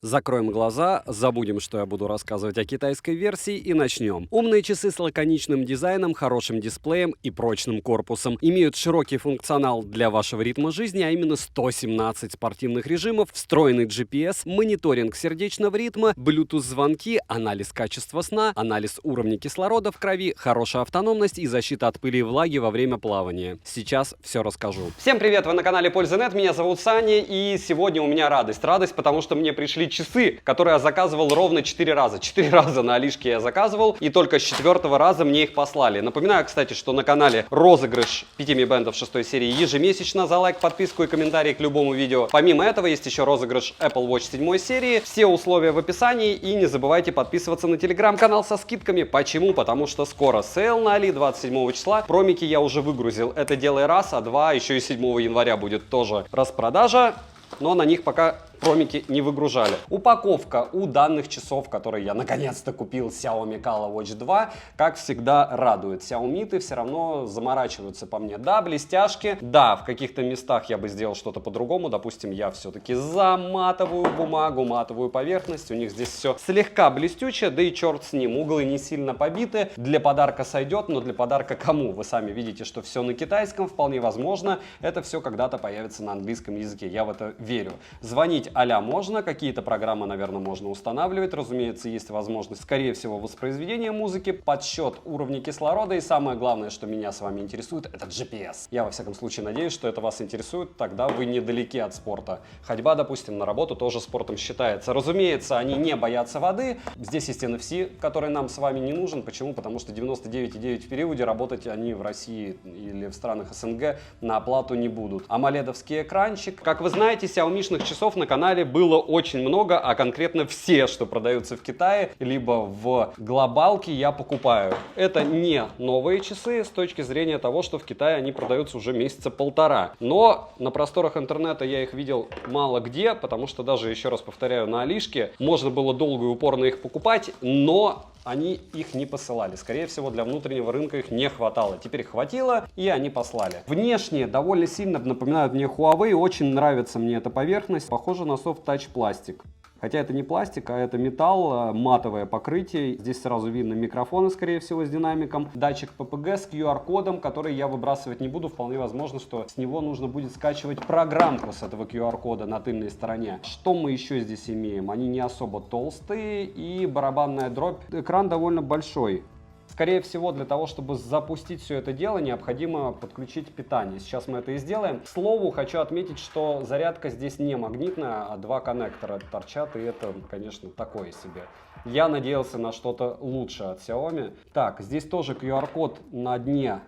Закроем глаза, забудем, что я буду рассказывать о китайской версии и начнем. Умные часы с лаконичным дизайном, хорошим дисплеем и прочным корпусом имеют широкий функционал для вашего ритма жизни, а именно 117 спортивных режимов, встроенный GPS, мониторинг сердечного ритма, Bluetooth-звонки, анализ качества сна, анализ уровня кислорода в крови, хорошая автономность и защита от пыли и влаги во время плавания. Сейчас все расскажу. Всем привет, вы на канале Польза.нет, меня зовут Саня, и сегодня у меня радость, потому что мне пришли часы, которые я заказывал ровно 4 раза. 4 раза на Алишке я заказывал, и только с 4-го раза мне их послали. Напоминаю, кстати, что на канале розыгрыш 5 Mi Band 6 серии ежемесячно за лайк, подписку и комментарий к любому видео. Помимо этого, есть еще розыгрыш Apple Watch 7 серии. Все условия в описании, и не забывайте подписываться на телеграм-канал со скидками. Почему? Потому что скоро сейл на Али 27 числа. Промики я уже выгрузил. Это делай раз, а два, еще и 7 января будет тоже распродажа. Но на них пока промики не выгружали. Упаковка у данных часов, которые я наконец-то купил, Xiaomi Kala Watch 2, как всегда радует. Xiaomi все равно заморачиваются по мне. Да, блестяшки, да, в каких-то местах я бы сделал что-то по-другому. Допустим, я все-таки заматываю бумагу, матовую поверхность. У них здесь все слегка блестючее, да и черт с ним. Углы не сильно побиты. Для подарка сойдет, но для подарка кому? Вы сами видите, что все на китайском. Вполне возможно, это все когда-то появится на английском языке. Я в это верю. Звонить а-ля можно, какие-то программы, наверное, можно устанавливать. Разумеется, есть возможность, скорее всего, воспроизведения музыки, подсчет уровня кислорода. И самое главное, что меня с вами интересует, это GPS. Я, во всяком случае, надеюсь, что это вас интересует. Тогда вы недалеки от спорта. Ходьба, допустим, на работу тоже спортом считается. Разумеется, они не боятся воды. Здесь есть NFC, который нам с вами не нужен. Почему? Потому что 99,9 в периоде работать они в России или в странах СНГ на оплату не будут. AMOLED-овский экранчик. Как вы знаете, Xiaomi-шных часов на канале было очень много, а конкретно все, что продаются в Китае, либо в глобалке, я покупаю. Это не новые часы с точки зрения того, что в Китае они продаются уже месяца полтора. Но на просторах интернета я их видел мало где, потому что даже, еще раз повторяю, на Алишке можно было долго и упорно их покупать, но они их не посылали. Скорее всего, для внутреннего рынка их не хватало. Теперь хватило, и они послали. Внешне довольно сильно напоминают мне Huawei. Очень нравится мне эта поверхность. Похоже на Soft Touch пластик. Хотя это не пластик, а это металл, матовое покрытие. Здесь сразу видно микрофоны, скорее всего, с динамиком. Датчик PPG с QR-кодом, который я выбрасывать не буду. Вполне возможно, что с него нужно будет скачивать программку с этого QR-кода на тыльной стороне. Что мы еще здесь имеем? Они не особо толстые, и барабанная дробь. Экран довольно большой. Скорее всего, для того, чтобы запустить все это дело, необходимо подключить питание. Сейчас мы это и сделаем. К слову, хочу отметить, что зарядка здесь не магнитная, а два коннектора торчат, и это, конечно, такое себе. Я надеялся на что-то лучшее от Xiaomi. Так, здесь тоже QR-код на дне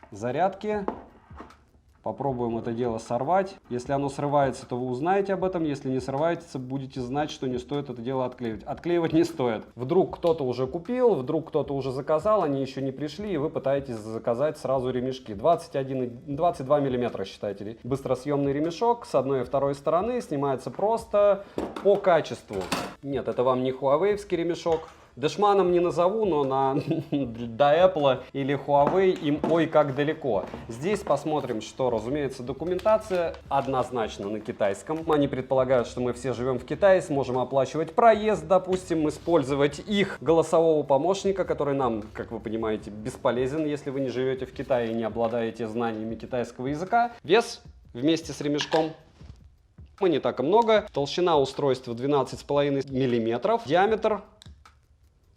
зарядки. Попробуем это дело сорвать. Если оно срывается, то вы узнаете об этом. Если не срывается, будете знать, что не стоит это дело отклеивать. Отклеивать не стоит. Вдруг кто-то уже купил, вдруг кто-то уже заказал, они еще не пришли, и вы пытаетесь заказать сразу ремешки. 22 миллиметра, считайте. Быстросъемный ремешок с одной и второй стороны. Снимается просто по качеству. Нет, это вам не Huawei-овский ремешок. Дэшманом не назову, но до Apple или Huawei им ой как далеко. Здесь посмотрим, что, разумеется, документация однозначно на китайском. Они предполагают, что мы все живем в Китае, сможем оплачивать проезд, допустим, использовать их голосового помощника, который нам, как вы понимаете, бесполезен, если вы не живете в Китае и не обладаете знаниями китайского языка. Вес вместе с ремешком. Не так и много. Толщина устройства 12,5 мм. Диаметр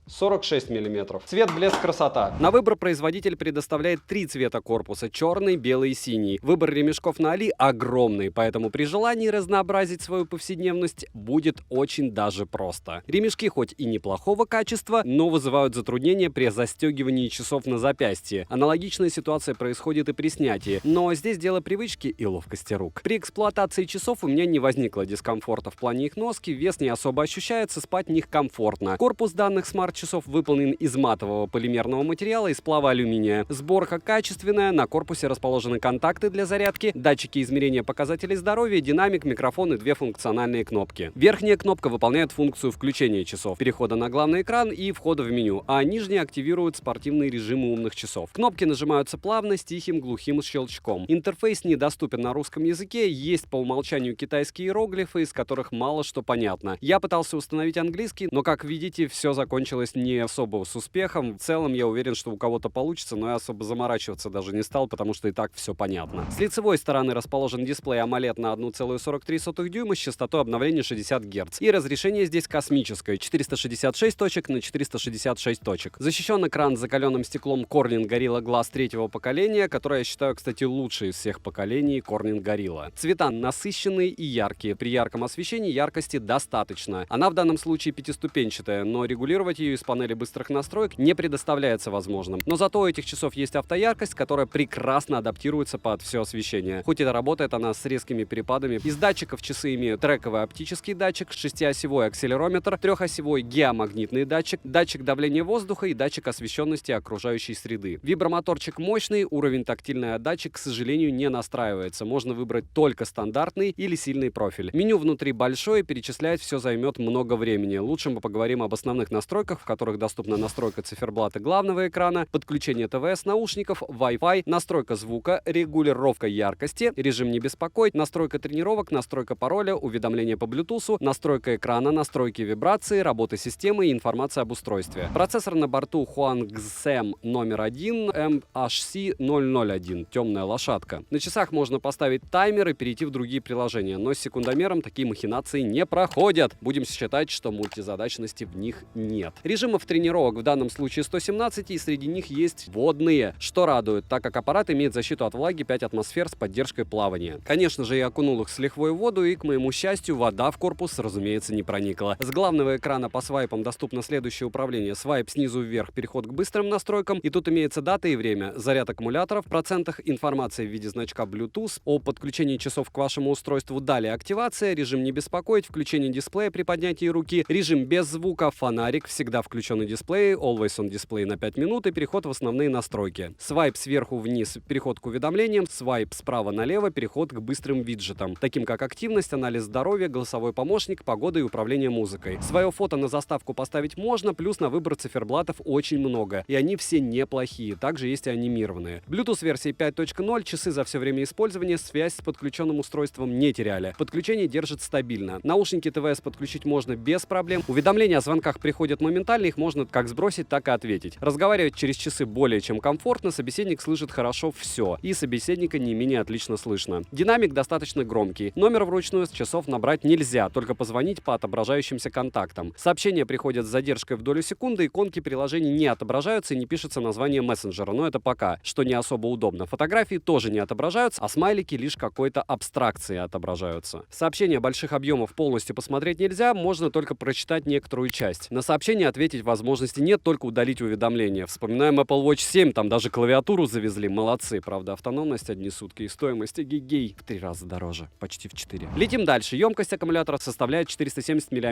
46 мм. Цвет, блеск, красота. На выбор производитель предоставляет 3 цвета корпуса: черный, белый и синий. Выбор ремешков на Али огромный, поэтому при желании разнообразить свою повседневность будет очень даже просто. Ремешки хоть и неплохого качества, но вызывают затруднения при застегивании часов на запястье. Аналогичная ситуация происходит и при снятии, но здесь дело привычки и ловкости рук. При эксплуатации часов у меня не возникло дискомфорта в плане их носки, вес не особо ощущается, спать в них комфортно. Корпус данных смарт Корпус часов выполнен из матового полимерного материала и сплава алюминия. Сборка качественная, на корпусе расположены контакты для зарядки, датчики измерения показателей здоровья, динамик, микрофон и 2 функциональные кнопки. Верхняя кнопка выполняет функцию включения часов, перехода на главный экран и входа в меню, а нижняя активирует спортивные режимы умных часов. Кнопки нажимаются плавно, с тихим глухим щелчком. Интерфейс недоступен на русском языке, есть по умолчанию китайские иероглифы, из которых мало что понятно. Я пытался установить английский, но, как видите, все закончилось не особо с успехом. В целом, я уверен, что у кого-то получится, но я особо заморачиваться даже не стал, потому что и так все понятно. С лицевой стороны расположен дисплей AMOLED на 1,43 дюйма с частотой обновления 60 Гц. И разрешение здесь космическое — 466 точек на 466 точек. Защищен экран с закаленным стеклом Corning Gorilla Glass 3-го поколения, которое я считаю, кстати, лучшей из всех поколений Corning Gorilla. Цвета насыщенные и яркие. При ярком освещении яркости достаточно. Она в данном случае пятиступенчатая, но регулировать ее из панели быстрых настроек не предоставляется возможным. Но зато у этих часов есть автояркость, которая прекрасно адаптируется под все освещение. Хоть и работает она с резкими перепадами. Из датчиков часы имеют трековый оптический датчик, 6-осевой акселерометр, 3-осевой геомагнитный датчик, датчик давления воздуха и датчик освещенности окружающей среды. Вибромоторчик мощный, уровень тактильной отдачи, к сожалению, не настраивается. Можно выбрать только стандартный или сильный профиль. Меню внутри большое, перечислять все займет много времени. Лучше мы поговорим об основных настройках, в которых доступна настройка циферблата главного экрана, подключение ТВС, наушников, Wi-Fi, настройка звука, регулировка яркости, режим не беспокоить, настройка тренировок, настройка пароля, уведомления по Bluetooth, настройка экрана, настройки вибрации, работы системы и информация об устройстве. Процессор на борту Huangsem номер 1 MHC001, темная лошадка. На часах можно поставить таймер и перейти в другие приложения, но с секундомером такие махинации не проходят. Будем считать, что мультизадачности в них нет. Режимов тренировок в данном случае 117, и среди них есть водные, что радует, так как аппарат имеет защиту от влаги 5 атмосфер с поддержкой плавания. Конечно же, я окунул их с лихвой в воду, и, к моему счастью, вода в корпус, разумеется, не проникла. С главного экрана по свайпам доступно следующее управление. Свайп снизу вверх, переход к быстрым настройкам, и тут имеется дата и время, заряд аккумуляторов в процентах, информация в виде значка Bluetooth о подключении часов к вашему устройству, далее активация, режим не беспокоить, включение дисплея при поднятии руки, режим без звука, фонарик, всегда включенный дисплей, Always on Display на 5 минут и переход в основные настройки. Свайп сверху вниз, переход к уведомлениям, свайп справа налево, переход к быстрым виджетам, таким как активность, анализ здоровья, голосовой помощник, погода и управление музыкой. Свое фото на заставку поставить можно, плюс на выбор циферблатов очень много, и они все неплохие, также есть и анимированные. Bluetooth версии 5.0, часы за все время использования связь с подключенным устройством не теряли. Подключение держит стабильно. Наушники ТВС подключить можно без проблем. Уведомления о звонках приходят моментально, их можно как сбросить, так и ответить. Разговаривать через часы более чем комфортно, собеседник слышит хорошо все, и собеседника не менее отлично слышно. Динамик достаточно громкий. Номер вручную с часов набрать нельзя, только позвонить по отображающимся контактам. Сообщения приходят с задержкой в долю секунды, иконки приложений не отображаются и не пишется название мессенджера, но это пока, что не особо удобно. Фотографии тоже не отображаются, а смайлики лишь какой-то абстракции отображаются. Сообщения больших объемов полностью посмотреть нельзя, можно только прочитать некоторую часть. На сообщение ответить возможности нет, только удалить уведомления. Вспоминаем Apple Watch 7, там даже клавиатуру завезли, молодцы. Правда, автономность одни сутки и стоимость эгегей в 3 раза дороже, почти в 4. Летим дальше. Емкость аккумулятора составляет 470 мАч.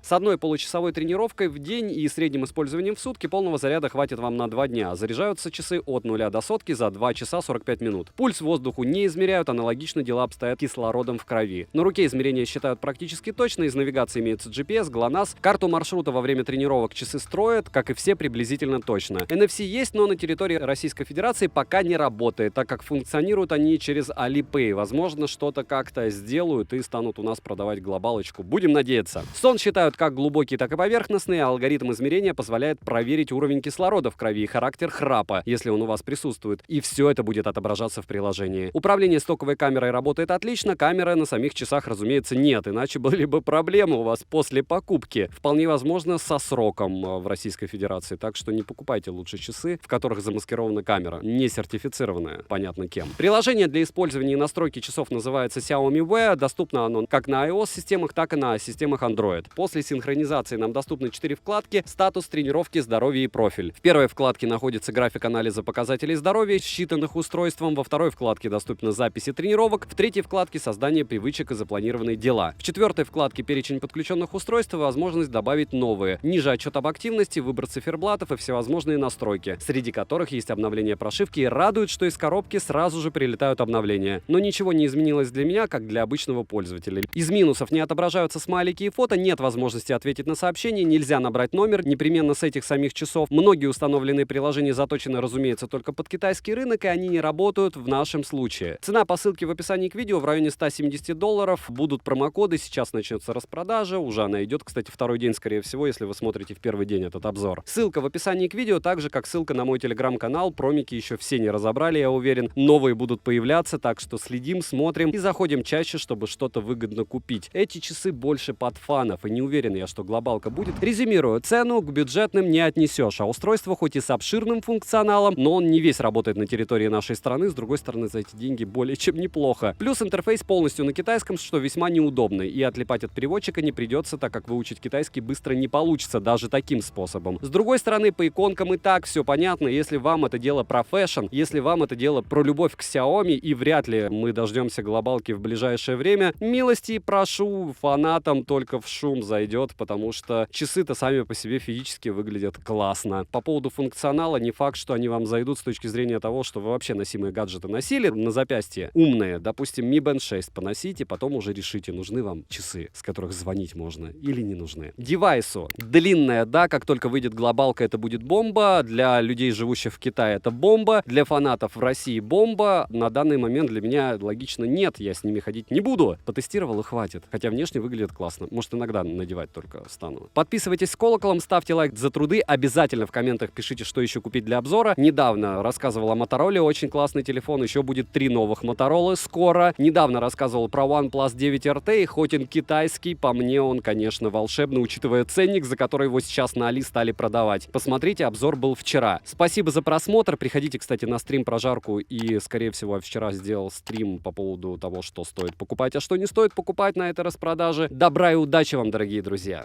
С одной получасовой тренировкой в день и средним использованием в сутки полного заряда хватит вам на 2 дня. Заряжаются часы от 0 до сотки за 2 часа 45 минут. Пульс воздуху не измеряют, аналогично дела обстоят кислородом в крови. На руке измерения считают практически точно, из навигации имеется GPS, GLONASS. Карту маршрута во время тренировок часы строят, как и все, приблизительно точно. NFC есть, но на территории Российской Федерации пока не работает, так как функционируют они через Alipay. Возможно, что-то как-то сделают и станут у нас продавать глобалочку. Будем надеяться. Сон считают как глубокий, так и поверхностный, а алгоритм измерения позволяет проверить уровень кислорода в крови и характер храпа, если он у вас присутствует. И все это будет отображаться в приложении. Управление стоковой камерой работает отлично, камеры на самих часах, разумеется, нет, иначе были бы проблемы у вас после покупки. Вполне возможно, со сроком в Российской Федерации, так что не покупайте лучше часы, в которых замаскирована камера, не сертифицированная, понятно кем. Приложение для использования и настройки часов называется Xiaomi Wear, доступно оно как на iOS-системах, так и на системах Android. После синхронизации нам доступны 4 вкладки: статус, тренировки, здоровье и профиль. В первой вкладке находится график анализа показателей здоровья, считанных устройством, во второй вкладке доступны записи тренировок, в третьей вкладке создание привычек и запланированные дела. В четвертой вкладке перечень подключенных устройств и возможность добавить новые. Ниже отчет об активности, выбор циферблатов и всевозможные настройки, среди которых есть обновление прошивки, и радует, что из коробки сразу же прилетают обновления. Но ничего не изменилось для меня, как для обычного пользователя. Из минусов: не отображаются смайлики и фото, нет возможности ответить на сообщение, нельзя набрать номер непременно с этих самих часов. Многие установленные приложения заточены, разумеется, только под китайский рынок, и они не работают в нашем случае. Цена по ссылке в описании к видео в районе $170. Будут промокоды, сейчас начнется распродажа, уже она идет, кстати, второй день, скорее всего, если вы смотрите в первый день этот обзор. Ссылка в описании к видео, так же как ссылка на мой телеграм-канал. Промики еще все не разобрали, я уверен. Новые будут появляться, так что следим, смотрим и заходим чаще, чтобы что-то выгодно купить. Эти часы больше под фанов, и не уверен я, что глобалка будет. Резюмирую, цену к бюджетным не отнесешь, а устройство хоть и с обширным функционалом, но он не весь работает на территории нашей страны, с другой стороны, за эти деньги более чем неплохо. Плюс интерфейс полностью на китайском, что весьма неудобный, и отлипать от переводчика не придется, так как выучить китайский быстро не получится даже таким способом. С другой стороны, по иконкам и так все понятно. Если вам это дело про фэшн, если вам это дело про любовь к Xiaomi, и вряд ли мы дождемся глобалки в ближайшее время, милости прошу, фанатам только в шум зайдет, потому что часы-то сами по себе физически выглядят классно. По поводу функционала, не факт, что они вам зайдут с точки зрения того, что вы вообще носимые гаджеты носили на запястье. Умные, допустим, Mi Band 6 поносите, потом уже решите, нужны вам часы, с которых звонить можно или не нужны. Девайсу. Длинная, да, как только выйдет глобалка, это будет бомба. Для людей, живущих в Китае, это бомба. Для фанатов в России бомба. На данный момент для меня логично нет, я с ними ходить не буду. Потестировал и хватит. Хотя внешне выглядит классно. Может, иногда надевать только стану. Подписывайтесь с колоколом, ставьте лайк за труды. Обязательно в комментах пишите, что еще купить для обзора. Недавно рассказывал о Motorola, очень классный телефон. Еще будет 3 новых Motorola скоро. Недавно рассказывал про OnePlus 9 RT. Хоть он китайский, по мне он, конечно, волшебный, учитывая ценник, за который его сейчас на Али стали продавать. Посмотрите, обзор был вчера. Спасибо за просмотр. Приходите, кстати, на стрим про жарку. И, скорее всего, вчера сделал стрим по поводу того, что стоит покупать, а что не стоит покупать на этой распродаже. Добра и удачи вам, дорогие друзья!